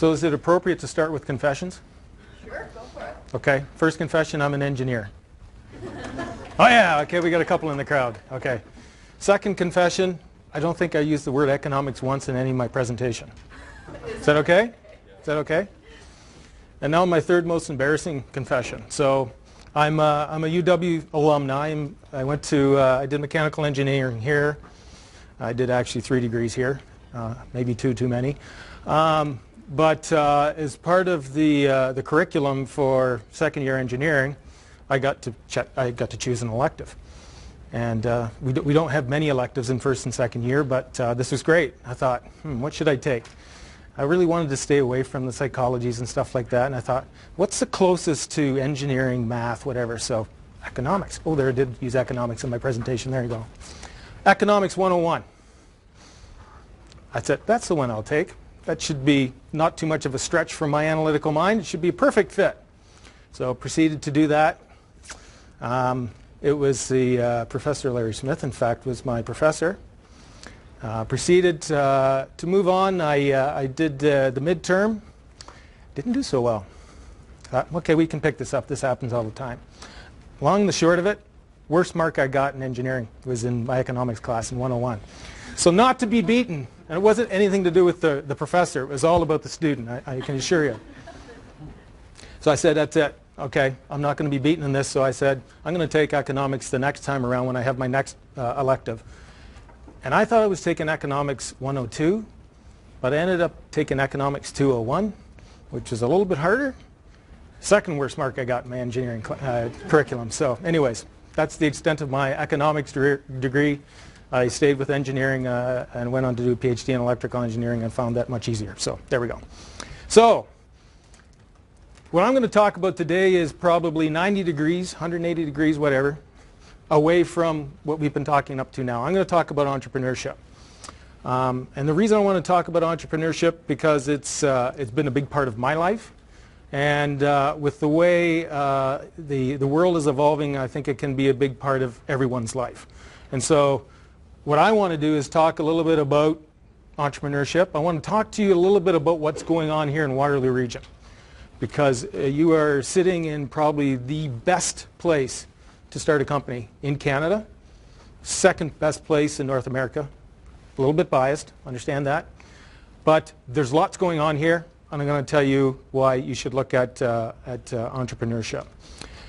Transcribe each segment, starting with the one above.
So is it appropriate to start with confessions? Sure, go for it. Okay, first confession, I'm an engineer. Oh yeah, okay, we got a couple in the crowd. Okay. Second confession, I don't think I used the word economics once in any of my presentation. Is that okay? Is that okay? And now my third most embarrassing confession. So I'm a UW alumni. I did mechanical engineering here. I did actually 3 degrees here, maybe too many. But as part of the curriculum for second-year engineering, I got to choose an elective. And we don't have many electives in first and second year, but this was great. I thought, what should I take? I really wanted to stay away from the psychologies and stuff like that, and I thought, what's the closest to engineering, math, whatever? So economics. Oh, there I did use economics in my presentation. There you go. Economics 101. I said, that's the one I'll take. That should be not too much of a stretch for my analytical mind. It should be a perfect fit. So proceeded to do that. It was the Professor Larry Smith, in fact, was my professor. Proceeded to move on. I did the midterm. Didn't do so well. Thought, okay, we can pick this up. This happens all the time. Long and the short of it, worst mark I got in engineering was in my economics class in 101. So not to be beaten, and it wasn't anything to do with the professor. It was all about the student, I can assure you. So I said, that's it. Okay, I'm not going to be beaten in this, so I said, I'm going to take economics the next time around when I have my next elective. And I thought I was taking economics 102, but I ended up taking economics 201, which is a little bit harder. Second worst mark I got in my engineering curriculum. So anyways, that's the extent of my economics degree. I stayed with engineering and went on to do a PhD in electrical engineering and found that much easier. So there we go. So what I'm going to talk about today is probably 90 degrees, 180 degrees, whatever, away from what we've been talking up to now. I'm going to talk about entrepreneurship. And the reason I want to talk about entrepreneurship because it's been a big part of my life. And with the way the world is evolving, I think it can be a big part of everyone's life. And so what I want to do is talk a little bit about entrepreneurship. I want to talk to you a little bit about what's going on here in Waterloo Region. Because you are sitting in probably the best place to start a company in Canada, second best place in North America. A little bit biased, understand that. But there's lots going on here, and I'm going to tell you why you should look at entrepreneurship.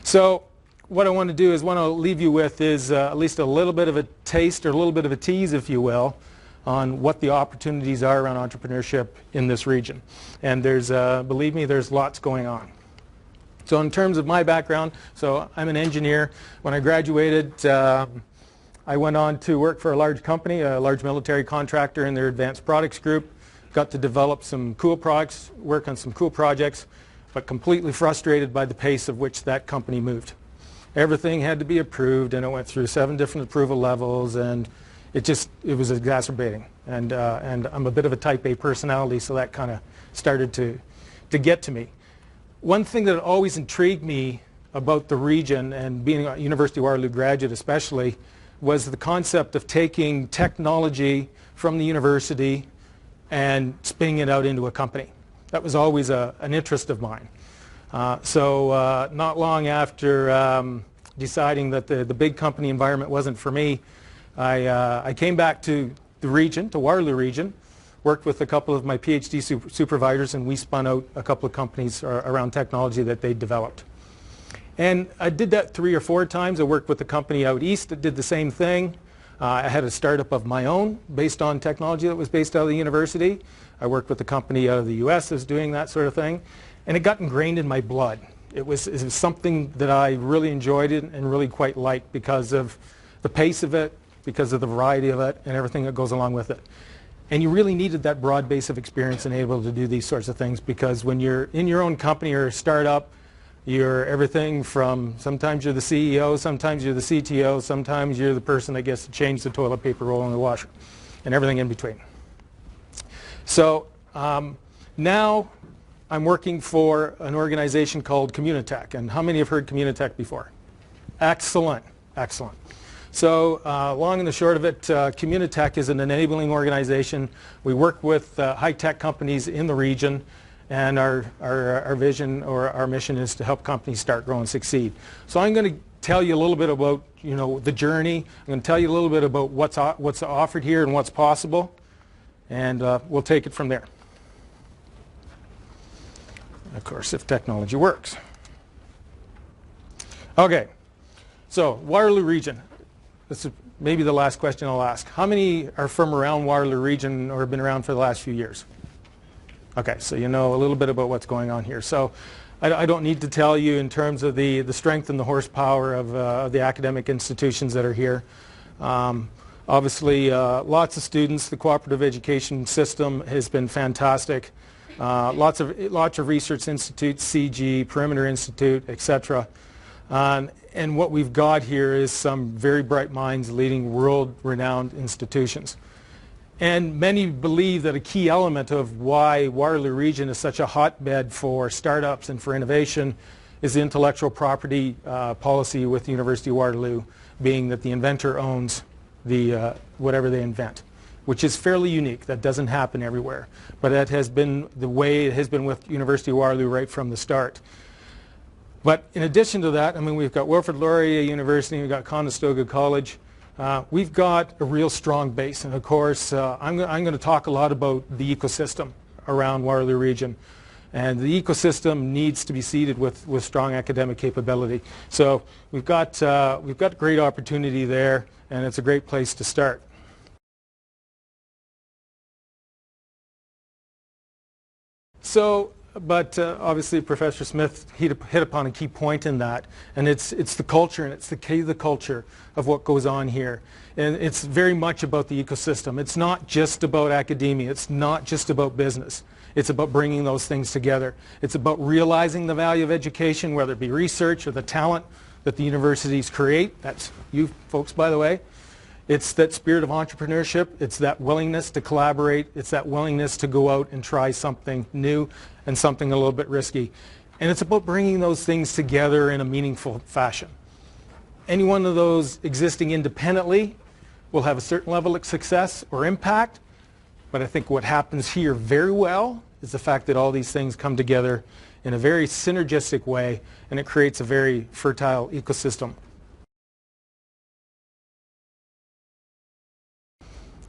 So what I want to do is want to leave you with is at least a little bit of a taste or a little bit of a tease, if you will, on what the opportunities are around entrepreneurship in this region. And there's, believe me, there's lots going on. So in terms of my background, so I'm an engineer. When I graduated, I went on to work for a large company, a large military contractor in their advanced products group. Got to develop some cool products, work on some cool projects, but completely frustrated by the pace of which that company moved. Everything had to be approved, and it went through 7 different approval levels, and it was exacerbating. And I'm a bit of a type A personality, so that kind of started to get to me. One thing that always intrigued me about the region, and being a University of Waterloo graduate especially, was the concept of taking technology from the university and spinning it out into a company. That was always an interest of mine. So not long after deciding that the big company environment wasn't for me, I came back to the region, to Waterloo Region, worked with a couple of my PhD supervisors, and we spun out a couple of companies around technology that they developed. And I did that 3 or 4 times. I worked with a company out east that did the same thing. I had a startup of my own based on technology that was based out of the university. I worked with a company out of the US that was doing that sort of thing. And it got ingrained in my blood. It was something that I really enjoyed it and really quite liked because of the pace of it, because of the variety of it, and everything that goes along with it. And you really needed that broad base of experience and able to do these sorts of things, because when you're in your own company or a startup, you're everything from sometimes you're the CEO, sometimes you're the CTO, sometimes you're the person that gets to change the toilet paper roll in the washer, and everything in between. So now I'm working for an organization called Communitech. And how many have heard Communitech before? Excellent, excellent. So long and the short of it, Communitech is an enabling organization. We work with high-tech companies in the region, And our vision or our mission is to help companies start, grow, and succeed. So I'm going to tell you a little bit about, the journey. I'm going to tell you a little bit about what's offered here and what's possible, and we'll take it from there. Of course, if technology works. Okay, so Waterloo Region. This is maybe the last question I'll ask. How many are from around Waterloo Region or have been around for the last few years? Okay, so you know a little bit about what's going on here. So I don't need to tell you in terms of the strength and the horsepower of the academic institutions that are here. Obviously, lots of students. The cooperative education system has been fantastic. Lots of research institutes, CG, Perimeter Institute, etc. And what we've got here is some very bright minds leading world-renowned institutions. And many believe that a key element of why Waterloo Region is such a hotbed for startups and for innovation is the intellectual property policy with the University of Waterloo, being that the inventor owns whatever they invent, which is fairly unique. That doesn't happen everywhere. But that has been the way it has been with University of Waterloo right from the start. But in addition to that, I mean, we've got Wilfrid Laurier University, we've got Conestoga College. We've got a real strong base, and of course I'm going to talk a lot about the ecosystem around Waterloo Region, and the ecosystem needs to be seeded with strong academic capability. So we've got great opportunity there, and it's a great place to start. So, but obviously Professor Smith hit upon a key point in that, and it's the culture, and it's the culture of what goes on here. And it's very much about the ecosystem. It's not just about academia. It's not just about business. It's about bringing those things together. It's about realizing the value of education, whether it be research or the talent that the universities create. That's you folks, by the way. It's that spirit of entrepreneurship. It's that willingness to collaborate. It's that willingness to go out and try something new and something a little bit risky. And it's about bringing those things together in a meaningful fashion. Any one of those existing independently will have a certain level of success or impact, but I think what happens here very well is the fact that all these things come together in a very synergistic way, and it creates a very fertile ecosystem.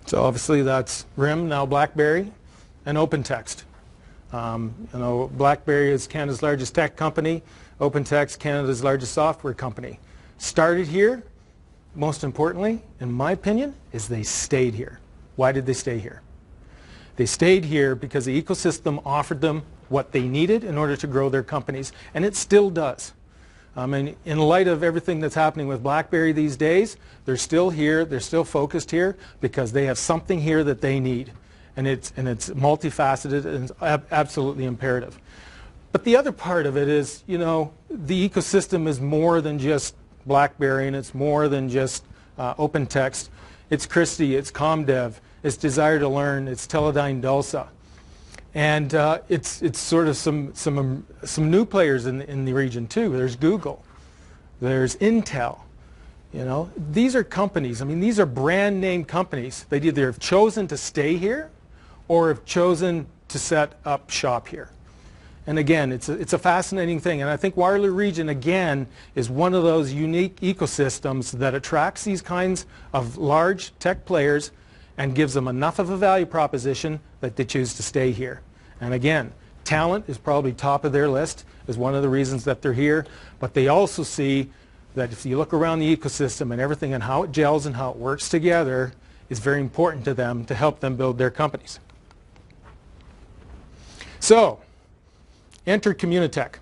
So obviously that's RIM, now Blackberry, and OpenText. Blackberry is Canada's largest tech company. OpenText, Canada's largest software company. Started here, most importantly, in my opinion, is they stayed here. Why did they stay here? They stayed here because the ecosystem offered them what they needed in order to grow their companies, and it still does. And in light of everything that's happening with BlackBerry these days, they're still here, they're still focused here because they have something here that they need. And it's multifaceted and absolutely imperative. But the other part of it is, the ecosystem is more than just BlackBerry, and it's more than just OpenText. It's Christie, it's ComDev, it's Desire to Learn, it's Teledyne DALSA. And it's sort of some new players in the region too. There's Google, there's Intel. These are companies. I mean, these are brand name companies. They either have chosen to stay here or have chosen to set up shop here. And again, it's a fascinating thing. And I think Waterloo Region, again, is one of those unique ecosystems that attracts these kinds of large tech players and gives them enough of a value proposition that they choose to stay here. And again, talent is probably top of their list, is one of the reasons that they're here. But they also see that if you look around the ecosystem and everything and how it gels and how it works together is very important to them to help them build their companies. So, enter Communitech.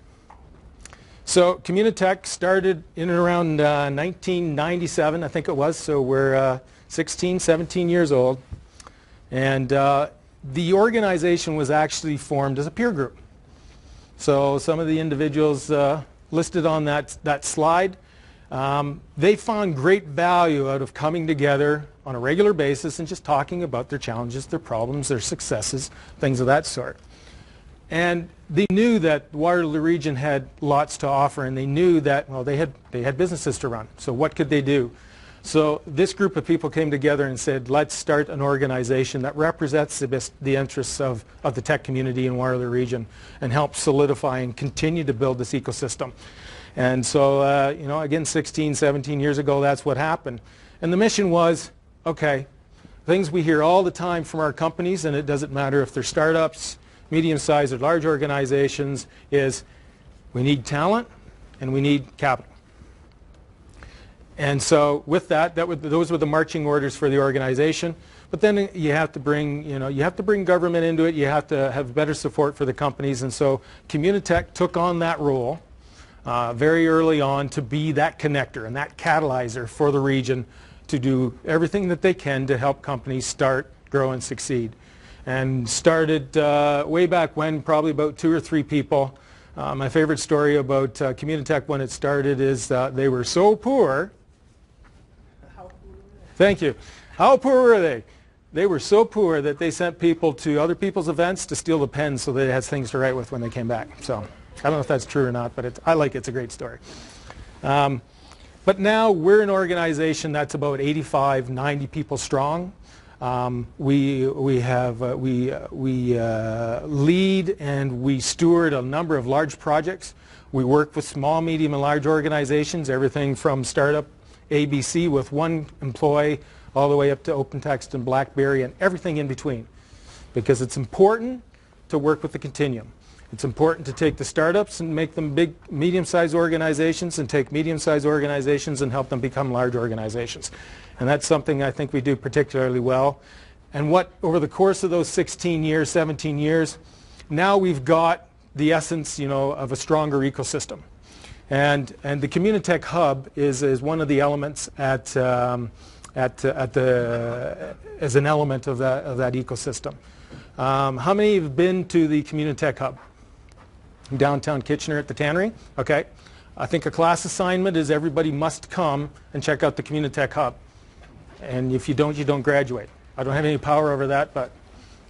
So Communitech started in and around 1997, I think it was, so we're 16, 17 years old. And the organization was actually formed as a peer group. So some of the individuals listed on that slide, they found great value out of coming together on a regular basis and just talking about their challenges, their problems, their successes, things of that sort. And they knew that Waterloo Region had lots to offer, and they knew that, well, they had businesses to run. So what could they do? So this group of people came together and said, let's start an organization that represents the interests of the tech community in Waterloo Region and help solidify and continue to build this ecosystem. And so, again, 16, 17 years ago, that's what happened. And the mission was, okay, things we hear all the time from our companies, and it doesn't matter if they're startups, medium-sized or large organizations, is we need talent and we need capital. And so with those were the marching orders for the organization. But then you have to bring, government into it. You have to have better support for the companies. And so Communitech took on that role very early on to be that connector and that catalyzer for the region to do everything that they can to help companies start, grow, and succeed. And started way back when, probably about 2 or 3 people. My favorite story about Communitech when it started is they were so poor. Thank you. How poor were they? They were so poor that they sent people to other people's events to steal the pens so they had things to write with when they came back. So I don't know if that's true or not, but I like it. It's a great story. But now we're an organization that's about 85, 90 people strong. We lead and we steward a number of large projects. We work with small, medium, and large organizations, everything from startup ABC with 1 employee all the way up to OpenText and Blackberry and everything in between. Because it's important to work with the continuum. It's important to take the startups and make them big, medium-sized organizations, and take medium-sized organizations and help them become large organizations. And that's something I think we do particularly well. And over the course of those 16 years, 17 years, now we've got the essence, of a stronger ecosystem. And the Communitech Hub is one of the elements as an element of that ecosystem. How many have been to the Communitech Hub? Downtown Kitchener at the Tannery? Okay. I think a class assignment is everybody must come and check out the Communitech Hub. And if you don't, you don't graduate. I don't have any power over that, but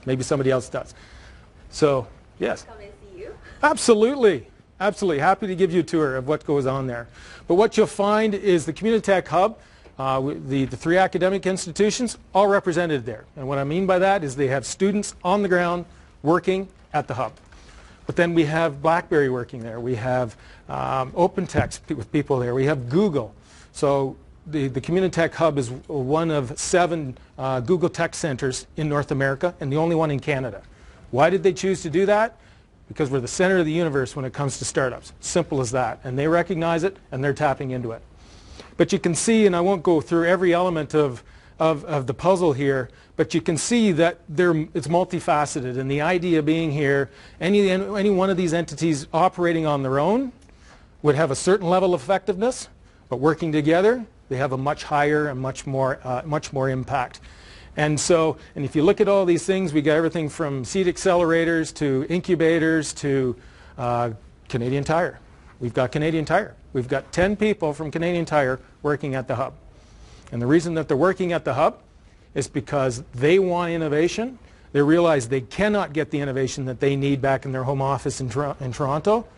maybe somebody else does. So, yes. Come and see you. Absolutely. Absolutely. Happy to give you a tour of what goes on there. But what you'll find is the Communitech Hub, the 3 academic institutions, all represented there. And what I mean by that is they have students on the ground working at the hub. But then we have Blackberry working there. We have OpenText with people there. We have Google. So the Communitech Hub is one of 7 Google Tech centers in North America and the only one in Canada. Why did they choose to do that? Because we're the center of the universe when it comes to startups. Simple as that. And they recognize it, and they're tapping into it. But you can see, and I won't go through every element of the puzzle here, but you can see that it's multifaceted. And the idea being here, any one of these entities operating on their own would have a certain level of effectiveness, but working together, they have a much higher and much more impact. And so, and if you look at all these things, we got everything from seed accelerators to incubators to Canadian Tire. We've got Canadian Tire. We've got 10 people from Canadian Tire working at the hub. And the reason that they're working at the hub is because they want innovation. They realize they cannot get the innovation that they need back in their home office in Toronto.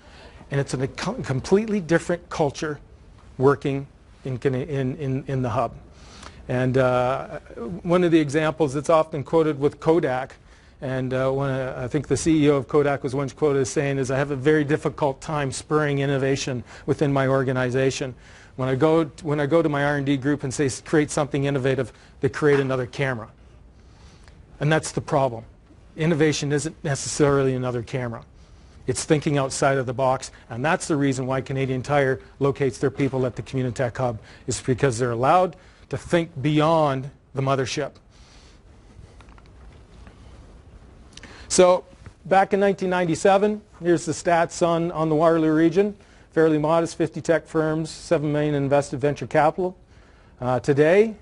And it's a completely different culture working in the hub. And one of the examples that's often quoted with Kodak, and I think the CEO of Kodak was once quoted as saying, is I have a very difficult time spurring innovation within my organization. When I go to my R&D group and say create something innovative, they create another camera. And that's the problem. Innovation isn't necessarily another camera. It's thinking outside of the box, and that's the reason why Canadian Tire locates their people at the Communitech Hub, is because they're allowed to think beyond the mothership. So back in 1997, here's the stats on the Waterloo Region. Fairly modest, 50 tech firms, $7 million in invested venture capital. Today,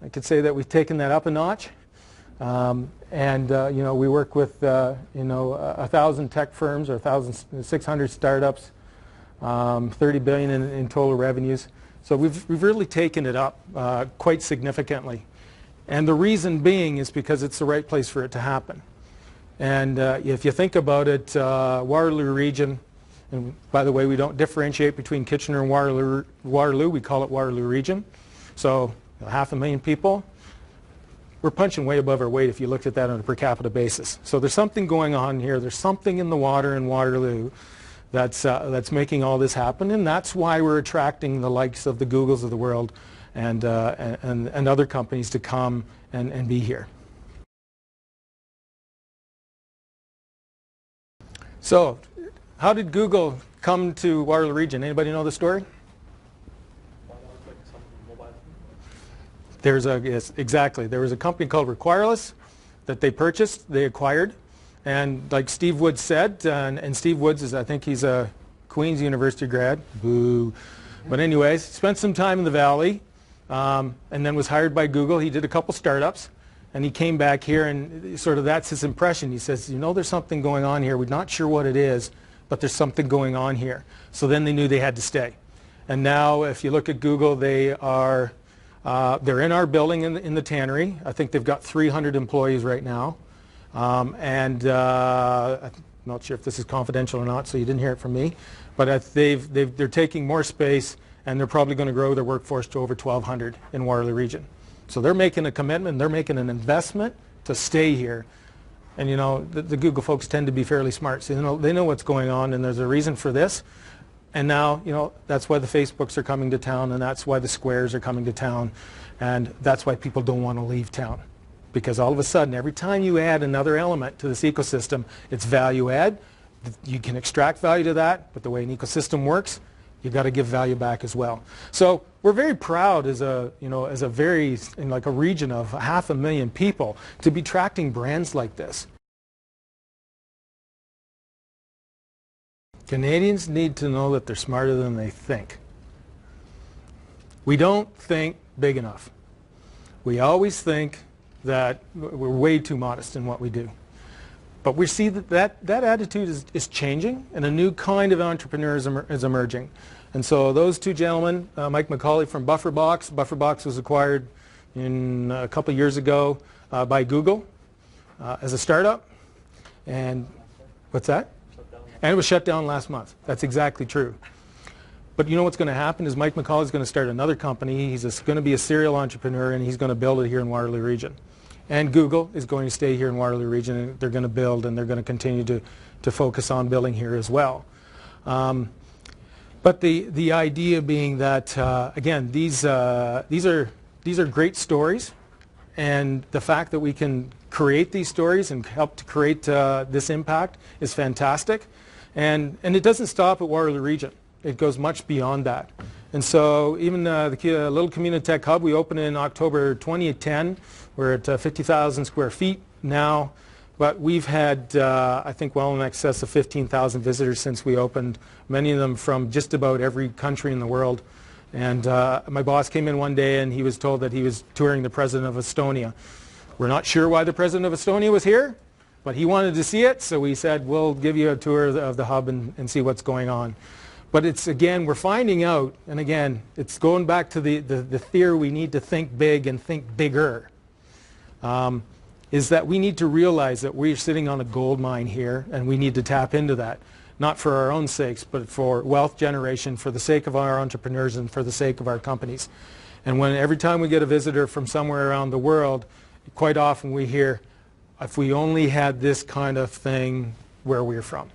I could say that we've taken that up a notch. We work with 1,000 tech firms or 1,600 startups, 30 billion in total revenues. So we've really taken it up quite significantly. And the reason being is because it's the right place for it to happen. And if you think about it, Waterloo Region, and by the way, we don't differentiate between Kitchener and Waterloo. We call it Waterloo Region. So 500,000 people. We're punching way above our weight if you looked at that on a per capita basis. So there's something going on here. There's something in the water in Waterloo that's making all this happen, and that's why we're attracting the likes of the Googles of the world and other companies to come and be here. So, how did Google come to Waterloo Region? Anybody know the story? Yes, exactly. There was a company called Wireless that they purchased, they acquired, and like Steve Woods said, and Steve Woods is, I think he's a Queen's University grad, boo. But anyways, spent some time in the Valley, and then was hired by Google. He did a couple startups, and he came back here, and sort of that's his impression. He says, you know, there's something going on here. We're not sure what it is, but there's something going on here. So then they knew they had to stay. And now, if you look at Google, they are they're in our building in the tannery. I think they've got 300 employees right now. I'm not sure if this is confidential or not, so you didn't hear it from me. But they're taking more space, and they're probably going to grow their workforce to over 1,200 in Waterloo Region. So they're making a commitment, they're making an investment to stay here. And you know, the Google folks tend to be fairly smart, so they know what's going on, and there's a reason for this. And now, you know, that's why the Facebooks are coming to town, and that's why the Squares are coming to town, and that's why people don't want to leave town. Because all of a sudden, every time you add another element to this ecosystem, it's value add. You can extract value to that, but the way an ecosystem works, you've got to give value back as well. So we're very proud as a region of 500,000 people to be attracting brands like this. Canadians need to know that they're smarter than they think. We don't think big enough. We always think that we're way too modest in what we do. But we see that attitude is changing, and a new kind of entrepreneur is emerging. And so those two gentlemen, Mike McCauley from BufferBox. BufferBox was acquired a couple years ago by Google as a startup. And what's that? And it was shut down last month. That's exactly true. But you know what's going to happen is Mike McCauley is going to start another company. He's going to be a serial entrepreneur, and he's going to build it here in Waterloo Region. And Google is going to stay here in Waterloo Region, and they're going to build, and they're going to continue to focus on building here as well. But the idea being that, again, these are great stories, and the fact that we can create these stories and help to create this impact is fantastic. And it doesn't stop at Waterloo Region. It goes much beyond that. And so even the little Communitech hub, we opened in October 2010. We're at 50,000 square feet now. But we've had, I think, well in excess of 15,000 visitors since we opened, many of them from just about every country in the world. And my boss came in one day, and he was told that he was touring the president of Estonia. We're not sure why the president of Estonia was here, but he wanted to see it, so we said, we'll give you a tour of the hub and see what's going on. But it's, again, we're finding out, and again, it's going back to the theory we need to think big and think bigger, is that we need to realize that we're sitting on a gold mine here, and we need to tap into that, not for our own sakes, but for wealth generation, for the sake of our entrepreneurs and for the sake of our companies. And every time we get a visitor from somewhere around the world, quite often we hear, if we only had this kind of thing where we're from.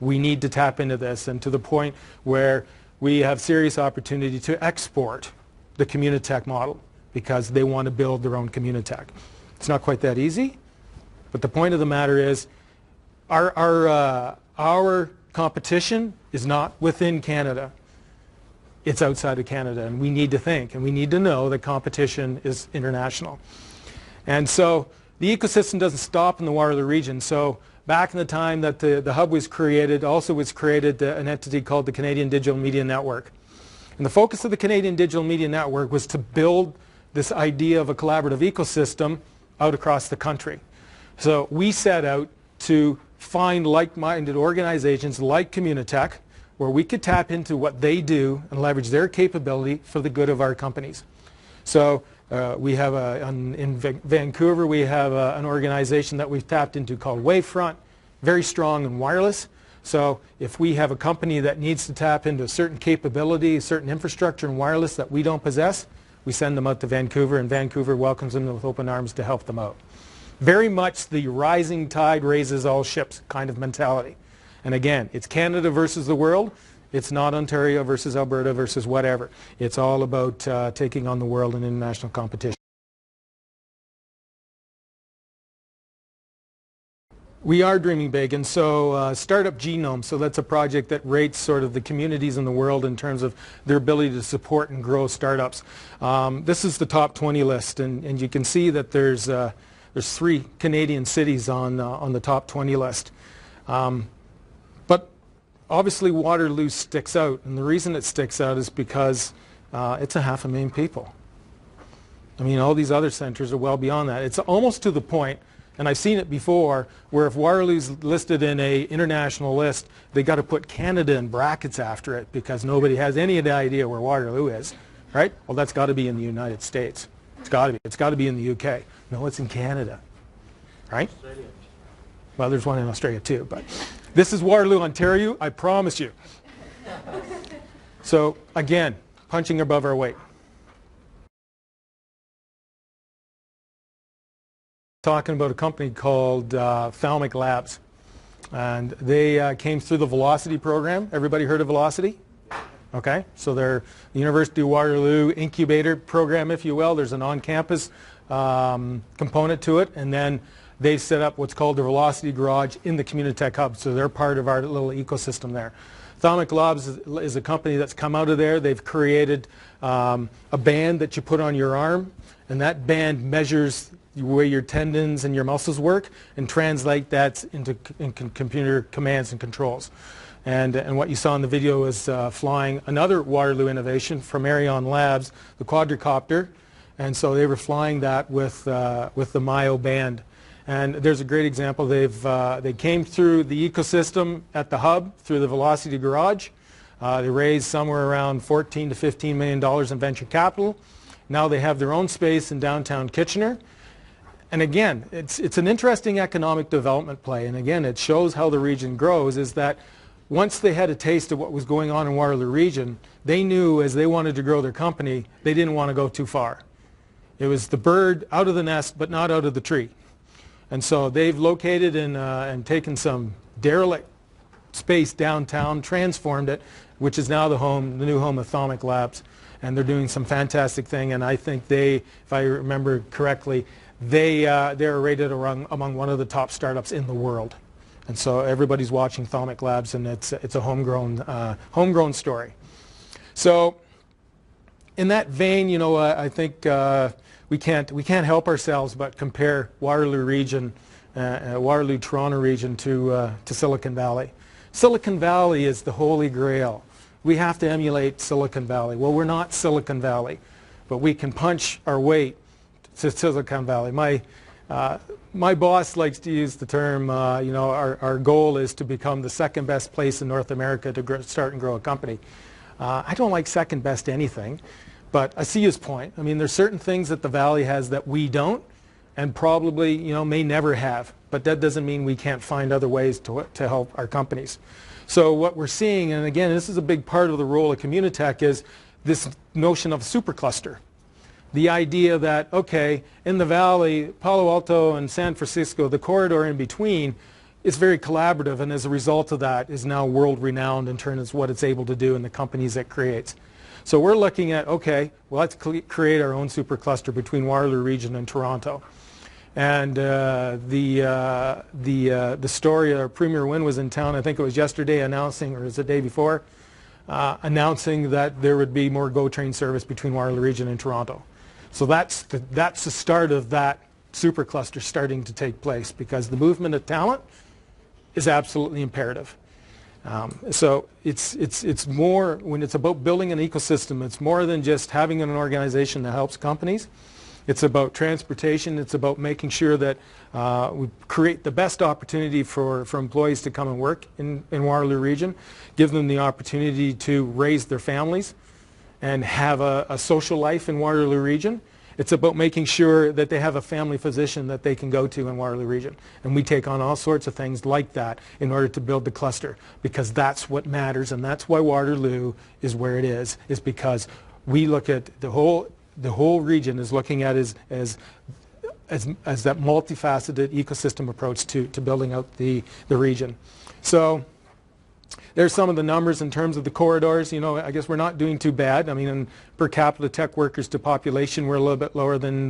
We need to tap into this, and to the point where we have serious opportunity to export the Communitech model because they want to build their own Communitech. It's not quite that easy, but the point of the matter is our competition is not within Canada. It's outside of Canada, and we need to think, and we need to know that competition is international. And so the ecosystem doesn't stop in the Waterloo Region. So back in the time that the hub was created, also was created an entity called the Canadian Digital Media Network. And the focus of the Canadian Digital Media Network was to build this idea of a collaborative ecosystem out across the country. So we set out to find like-minded organizations like Communitech, where we could tap into what they do and leverage their capability for the good of our companies. So we have in Vancouver, we have an organization that we've tapped into called Wavefront, very strong in wireless. So if we have a company that needs to tap into a certain capability, a certain infrastructure in wireless that we don't possess, we send them out to Vancouver, and Vancouver welcomes them with open arms to help them out. Very much the rising tide raises all ships kind of mentality. And again, it's Canada versus the world. It's not Ontario versus Alberta versus whatever. It's all about taking on the world in international competition. We are dreaming big, and so Startup Genome, so that's a project that rates sort of the communities in the world in terms of their ability to support and grow startups. This is the top 20 list, and you can see that there's 3 Canadian cities on the top 20 list. But obviously Waterloo sticks out, and the reason it sticks out is because it's 500,000 people. I mean, all these other centers are well beyond that. It's almost to the point, and I've seen it before, where if Waterloo's listed in an international list, they got to put Canada in brackets after it because nobody has any idea where Waterloo is, right? Well, that's got to be in the United States. It's got to be. It's got to be in the UK. No, it's in Canada, right? Australia. Well, there's one in Australia too, but this is Waterloo, Ontario, I promise you. So again, punching above our weight. Talking about a company called Ophthalmic Labs, and they came through the Velocity program. Everybody heard of Velocity? Okay, so they're the University of Waterloo incubator program, if you will. There's an on-campus component to it, and then they've set up what's called the Velocity Garage in the Communitech Hub, so they're part of our little ecosystem there. Ophthalmic Labs is a company that's come out of there. They've created a band that you put on your arm, and that band measures where your tendons and your muscles work and translate that into computer commands and controls. And what you saw in the video is flying another Waterloo innovation from Arion Labs, the quadricopter, and so they were flying that with the Mayo band. And there's a great example. They came through the ecosystem at the hub through the Velocity Garage. They raised somewhere around $14 to $15 million in venture capital. Now they have their own space in downtown Kitchener. And again, it's an interesting economic development play. And again, it shows how the region grows, is that once they had a taste of what was going on in Waterloo Region, they knew as they wanted to grow their company, they didn't want to go too far. It was the bird out of the nest, but not out of the tree. And so they've located and taken some derelict space downtown, transformed it, which is now the new home of Ophthalmic Labs. And they're doing some fantastic thing. And I think they, if I remember correctly, they're rated among one of the top startups in the world. And so everybody's watching Ophthalmic Labs, and it's a homegrown story. So in that vein, you know, I think we can't help ourselves but compare Waterloo Region, Waterloo Toronto region to Silicon Valley. Silicon Valley is the holy grail. We have to emulate Silicon Valley. Well, we're not Silicon Valley, but we can punch our weight to Silicon Valley. My boss likes to use the term, you know, our goal is to become the second best place in North America to start and grow a company. I don't like second best anything, but I see his point. I mean, there's certain things that the Valley has that we don't, and probably, you know, may never have. But that doesn't mean we can't find other ways to help our companies. So what we're seeing, and again, this is a big part of the role of Communitech, is this notion of supercluster. The idea that, okay, in the Valley, Palo Alto and San Francisco, the corridor in between, is very collaborative, and as a result of that is now world-renowned in terms of what it's able to do and the companies it creates. So we're looking at, okay, well, let's create our own supercluster between Waterloo Region and Toronto. And the story, our Premier Wynne was in town, I think it was yesterday, announcing, or was it the day before, announcing that there would be more GO train service between Waterloo Region and Toronto. So that's the start of that supercluster starting to take place, because the movement of talent is absolutely imperative. So it's more, when it's about building an ecosystem, it's more than just having an organization that helps companies. It's about transportation. It's about making sure that we create the best opportunity for employees to come and work in Waterloo Region, give them the opportunity to raise their families and have a social life in Waterloo Region. It's about making sure that they have a family physician that they can go to in Waterloo Region. And we take on all sorts of things like that in order to build the cluster, because that's what matters, and that's why Waterloo is where it is because we look at the whole the whole region is looking at as that multifaceted ecosystem approach to building out the region. So there's some of the numbers in terms of the corridors. You know, I guess we're not doing too bad. I mean, in per capita tech workers to population, we're a little bit lower than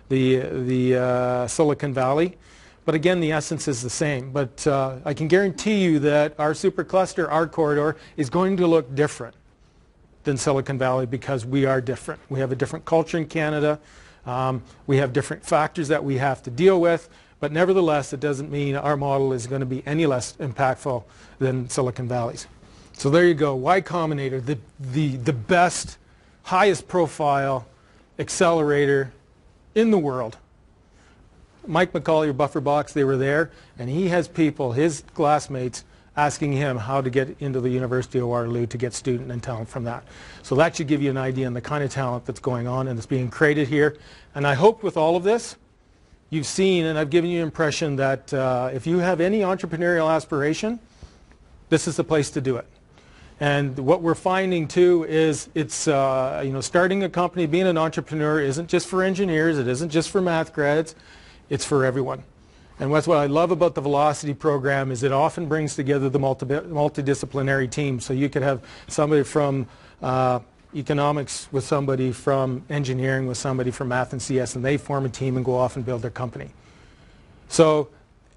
the Silicon Valley. But again, the essence is the same. But I can guarantee you that our supercluster, our corridor, is going to look different than Silicon Valley because we are different. We have a different culture in Canada. We have different factors that we have to deal with. But nevertheless, it doesn't mean our model is going to be any less impactful than Silicon Valley's. So there you go, Y Combinator, the best, highest profile accelerator in the world. Mike McCauley or Buffer Box, they were there, and he has people, his classmates, asking him how to get into the University of Waterloo to get student and talent from that. So that should give you an idea on the kind of talent that's going on and that's being created here. And I hope with all of this, you've seen and I've given you an impression that if you have any entrepreneurial aspiration, this is the place to do it. And what we're finding too is it's, you know, starting a company, being an entrepreneur isn't just for engineers, it isn't just for math grads, it's for everyone. And that's what I love about the Velocity program is it often brings together the multidisciplinary team. So you could have somebody from economics with somebody from engineering with somebody from math and CS, and they form a team and go off and build their company. So,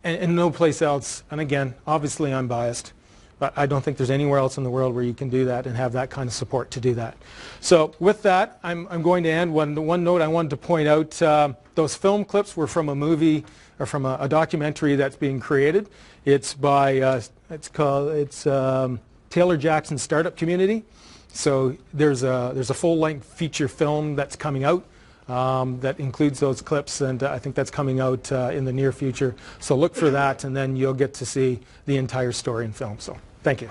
and no place else, and again, obviously I'm biased, but I don't think there's anywhere else in the world where you can do that and have that kind of support to do that. So with that, I'm going to end. One note I wanted to point out, those film clips were from a movie or from a documentary that's being created. It's by, it's Taylor Jackson's Startup Community. So there's a full-length feature film that's coming out that includes those clips, and I think that's coming out in the near future. So look for that, and then you'll get to see the entire story in film. So thank you.